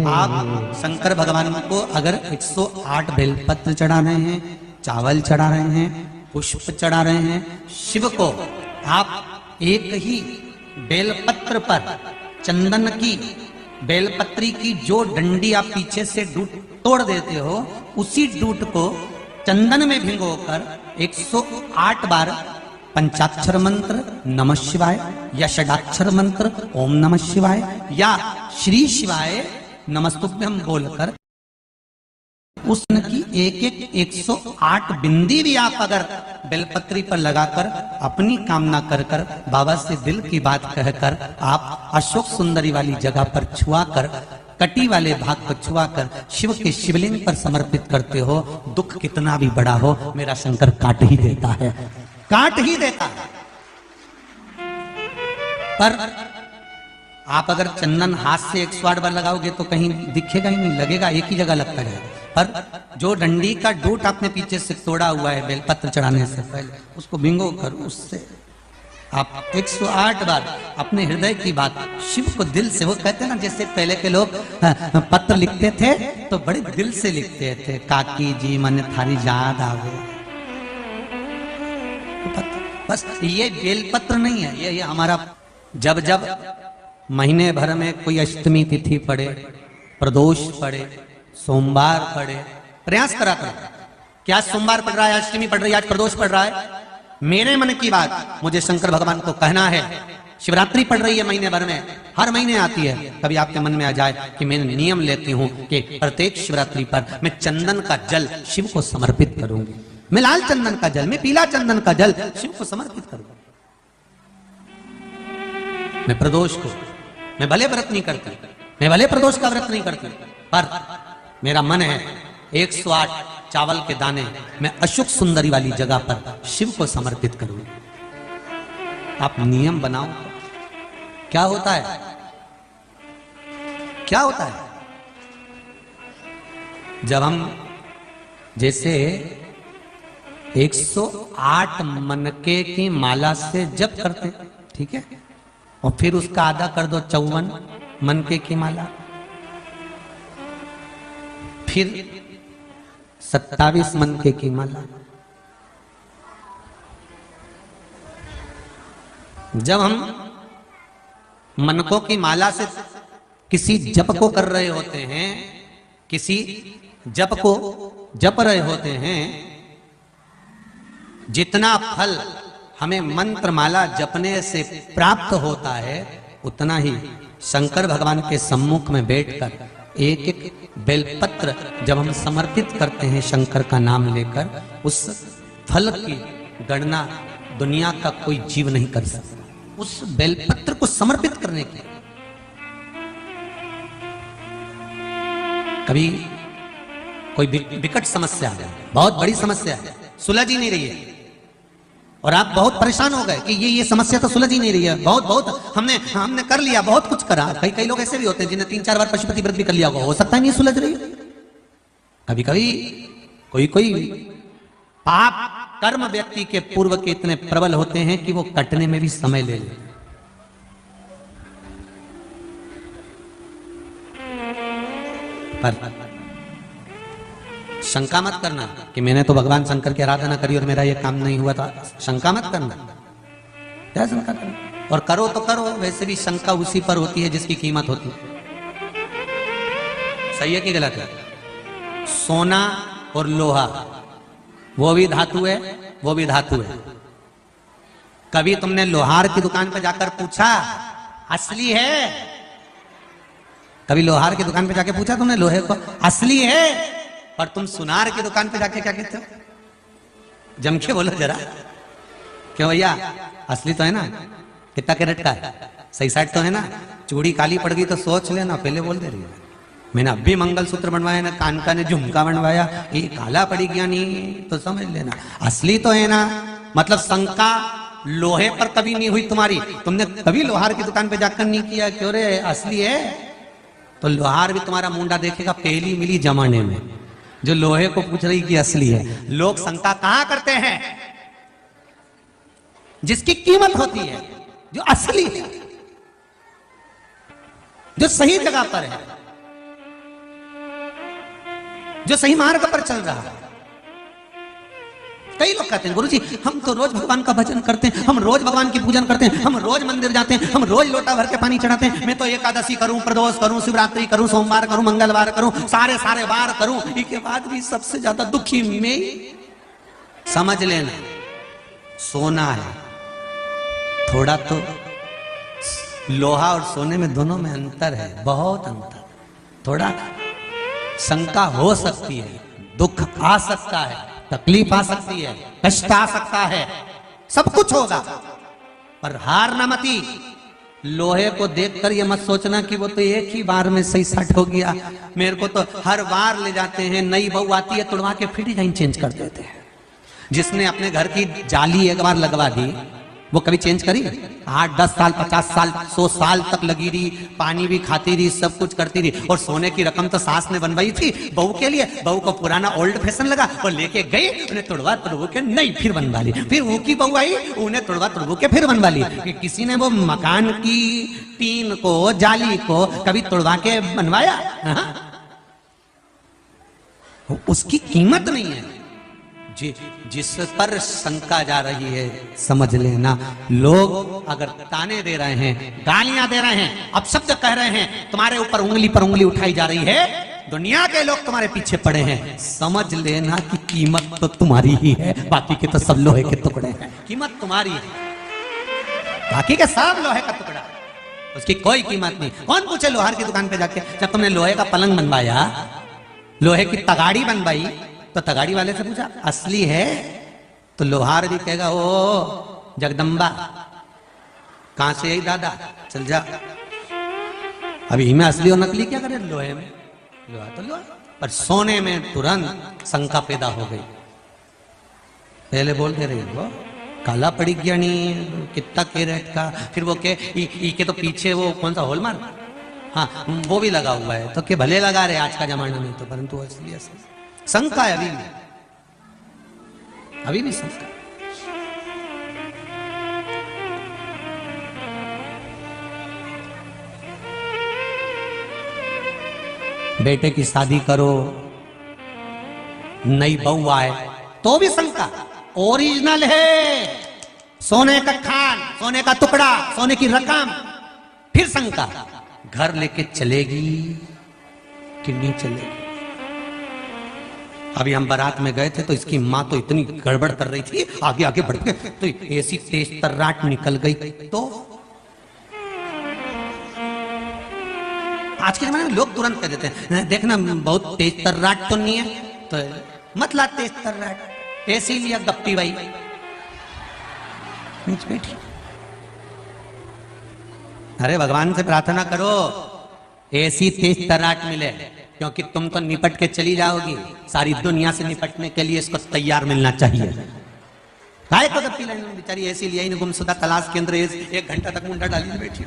आप शंकर भगवान को अगर 108 बेलपत्र चढ़ा रहे हैं, चावल चढ़ा रहे हैं, पुष्प चढ़ा रहे हैं, शिव को आप एक ही बेलपत्र पर चंदन की बेलपत्री की जो डंडी आप पीछे से डूट तोड़ देते हो, उसी डूट को चंदन में भिगोकर 108 बार पंचाक्षर मंत्र नमः शिवाय या षडाक्षर मंत्र ओम नमः शिवाय या श्री शिवाय नमस्तुभ्यम बोलकर उसकी एक 108 बिंदी भी आप अगर बेलपत्री पर लगाकर अपनी कामना कर कर बाबा से दिल की बात कहकर आप अशोक सुंदरी वाली जगह पर छुआकर कटी वाले भाग को छुआकर शिव के शिवलिंग पर समर्पित करते हो, दुख कितना भी बड़ा हो मेरा शंकर काट ही देता है, काट ही देता है। पर आप अगर चंदन हाथ से 108 बार लगाओगे तो कहीं दिखेगा ही नहीं, लगेगा एक ही जगह लगता है। पर जो डंडी का डूट आपने पीछे से तोड़ा हुआ है बेलपत्र चढ़ाने से पहले, उसको भिंगो कर उससे आप 108 बार अपने हृदय की बात शिव को दिल से, वो कहते हैं ना जैसे पहले के लोग पत्र लिखते थे तो बड़े दिल से लिखते थे, काकी जी मन थारी याद आवे, बस ये बेलपत्र नहीं है, ये हमारा जब जब महीने भर में कोई अष्टमी तिथि पड़े, प्रदोष पड़े, सोमवार पड़े, प्रयास करा करो। क्या सोमवार पड़ रहा है, अष्टमी पड़ रही है, आज प्रदोष पड़ रहा है, मेरे मन की बात मुझे शंकर भगवान को कहना है। शिवरात्रि पड़ रही है महीने भर में, हर महीने आती है, कभी आपके मन में आ जाए कि मैं नियम लेती हूं कि प्रत्येक शिवरात्रि पर मैं चंदन का जल शिव को समर्पित करूंगी, मैं लाल चंदन का जल, मैं पीला चंदन का जल शिव को समर्पित करूंगा। मैं प्रदोष को, मैं भले व्रत नहीं करती, मैं भले प्रदोष का व्रत नहीं करती, पर मेरा मन है 108 चावल के दाने मैं अशोक सुंदरी वाली जगह पर शिव को समर्पित करूं। आप नियम बनाओ, क्या होता है, क्या होता है जब हम जैसे 108 मनके की माला से जप करते हैं, ठीक है, और फिर उसका आधा कर दो 54 मनके की माला, फिर 27 मनके की माला। जब हम मनकों की माला से किसी जप को कर रहे होते हैं, किसी जप को जप रहे होते हैं, जितना फल हमें मंत्र माला जपने से प्राप्त होता है, उतना ही शंकर भगवान के सम्मुख में बैठकर एक एक बेलपत्र जब हम समर्पित करते हैं शंकर का नाम लेकर, उस फल की गणना दुनिया का कोई जीव नहीं कर सकता। उस बेलपत्र को समर्पित करने की कभी कोई विकट समस्या है, बहुत बड़ी समस्या है, सुलझ ही नहीं रही है, और आप बहुत परेशान हो गए कि ये समस्या तो सुलझ ही नहीं रही है, बहुत हमने कर लिया, बहुत कुछ करा। कई लोग ऐसे भी होते हैं जिन्हें 3-4 बार पशुपति व्रत भी कर लिया होगा, हो सकता है नहीं सुलझ रही। कभी कभी कोई पाप कर्म व्यक्ति के पूर्व के इतने प्रबल होते हैं कि वो कटने में भी समय ले लेते। पर शंका मत करना कि मैंने तो भगवान शंकर की आराधना करी और मेरा ये काम नहीं हुआ था, शंका मत करना, क्या शंका करना, और करो तो करो, वैसे भी शंका उसी पर होती है जिसकी कीमत होती है। सही है कि गलत है? सोना और लोहा वो भी धातु है, वो भी धातु है। कभी तुमने लोहार की दुकान पर जाकर पूछा असली है? कभी लोहार की दुकान पे जाके पूछा तुमने लोहे को असली है? और तुम सुनार की दुकान पे जाके क्या कहते हो? जम के बोलो जरा, क्यों भैया असली तो है ना, कितना कैरेट का है, सही साइड तो है ना, चूड़ी काली पड़ गई तो सोच लेना, पहले बोल दे रही है मैंने अभी मंगलसूत्र बनवाया ना, कान का ने झुमका बनवाया, ये काला पड़ी गया नहीं तो समझ लेना असली तो है ना। मतलब शंका लोहे पर कभी नहीं हुई तुम्हारी, तुमने कभी लोहार की दुकान पे जाकर नहीं किया क्यों रे असली है? तो लोहार भी तुम्हारा मुंडा देखेगा पहली मिली जमाने में, जो लोहे को पूछ रही कि असली है। लोग शंका कहां करते हैं? जिसकी कीमत होती है, जो असली है, जो सही जगह पर है। जो सही मार्ग पर चल रहा है। कई लोग कहते हैं गुरुजी हम तो रोज भगवान का भजन करते हैं, हम रोज भगवान की पूजन करते हैं, हम रोज मंदिर जाते हैं, हम रोज लोटा भर के पानी चढ़ाते हैं, मैं तो एकादशी करूं, प्रदोष करूं, शिवरात्रि करूं, सोमवार करूं, मंगलवार करूं, सारे सारे वार करूं, इसके बाद भी सबसे ज्यादा दुखी मैं। समझ लेना सोना है, थोड़ा तो लोहा और सोने में दोनों में अंतर है, बहुत अंतर। थोड़ा शंका हो सकती है, दुख आ सकता है, तकलीफ आ सकती है, कष्ट आ सकता है, सब कुछ होगा, पर हार ना मती। लोहे को देखकर ये मत सोचना कि वो तो एक ही बार में सही सेट हो गया। मेरे को तो हर बार ले जाते हैं, नई बहू आती है तुड़वा के फिर डिजाइन चेंज कर देते हैं। जिसने अपने घर की जाली एक बार लगवा दी वो कभी चेंज करी? 8, 10 साल, 50 साल, 100 साल तक लगी रही, पानी भी खाती रही, सब कुछ करती रही। और सोने की रकम तो सास ने बनवाई थी बहू के लिए, बहू को पुराना ओल्ड फैशन लगा और लेके गई, उन्हें तुड़वा तुड़वू के नहीं फिर बनवा ली। फिर वो की बहू आई, उन्हें तुड़वा तुड़वू के फिर बनवा ली। कि किसी ने वो मकान की टीन को, जाली को कभी तुड़वा के बनवाया? उसकी कीमत नहीं है। जिस पर शंका जा रही है समझ लेना, लोग अगर ताने दे रहे हैं, गालियां दे रहे हैं, अपशब्द कह रहे हैं, तुम्हारे ऊपर उंगली पर उंगली उठाई जा रही है, दुनिया के लोग तुम्हारे पीछे पड़े हैं, समझ लेना कि कीमत तो तुम्हारी ही है, बाकी के तो सब लोहे के टुकड़े हैं। कीमत तुम्हारी है, बाकी के सब लोहे का टुकड़ा, उसकी कोई कीमत नहीं। कौन पूछे लोहार की दुकान पे जाके, जब तुमने लोहे का पलंग बनवाया, लोहे की तगाड़ी बनवाई, तो तगाड़ी वाले से पूछा असली है? तो लोहार भी कहेगा ओ जगदम्बा, कहां से आई दादा, चल जा। अभी में असली और नकली क्या करे? लोहे में लोहा तो लोहा, पर सोने में तुरंत शंका पैदा हो गई। पहले बोलते रहे वो काला पड़ी गया नहीं, कितना कैरेट का, फिर वो के तो पीछे वो कौन सा हॉलमार्क, हाँ वो भी लगा हुआ है, तो के भले लगा रहे आज का जमाना में, तो परंतु असली शंका है अभी भी शंका। बेटे की शादी करो, नई बहू आए तो भी शंका। ओरिजिनल है, सोने का खान, सोने का टुकड़ा, सोने की रकम, फिर शंका घर लेके चलेगी कि नहीं चलेगी। अभी हम बारात में गए थे तो इसकी माँ तो इतनी गड़बड़ कर रही थी, आगे आगे बढ़ के तो ऐसी तेज तर्राट निकल गई। तो आज के जमाने में लोग तुरंत कह देते हैं देखना बहुत तेज तर्राट तो नहीं है, तो मत ला तेज तर्राट, ऐसी लिया गप्पी भाई बैठी। अरे भगवान से प्रार्थना करो ऐसी तेज तर्राट मिले, क्योंकि तुम तो निपट के चली जाओगी, सारी दुनिया से निपटने के लिए इसको तैयार मिलना चाहिए। काय को गप्पी लाइन में बेचारी ऐसी लिया गुमशुदा तलाश केंद्र 1 घंटा तक मुंडा डाली बैठी।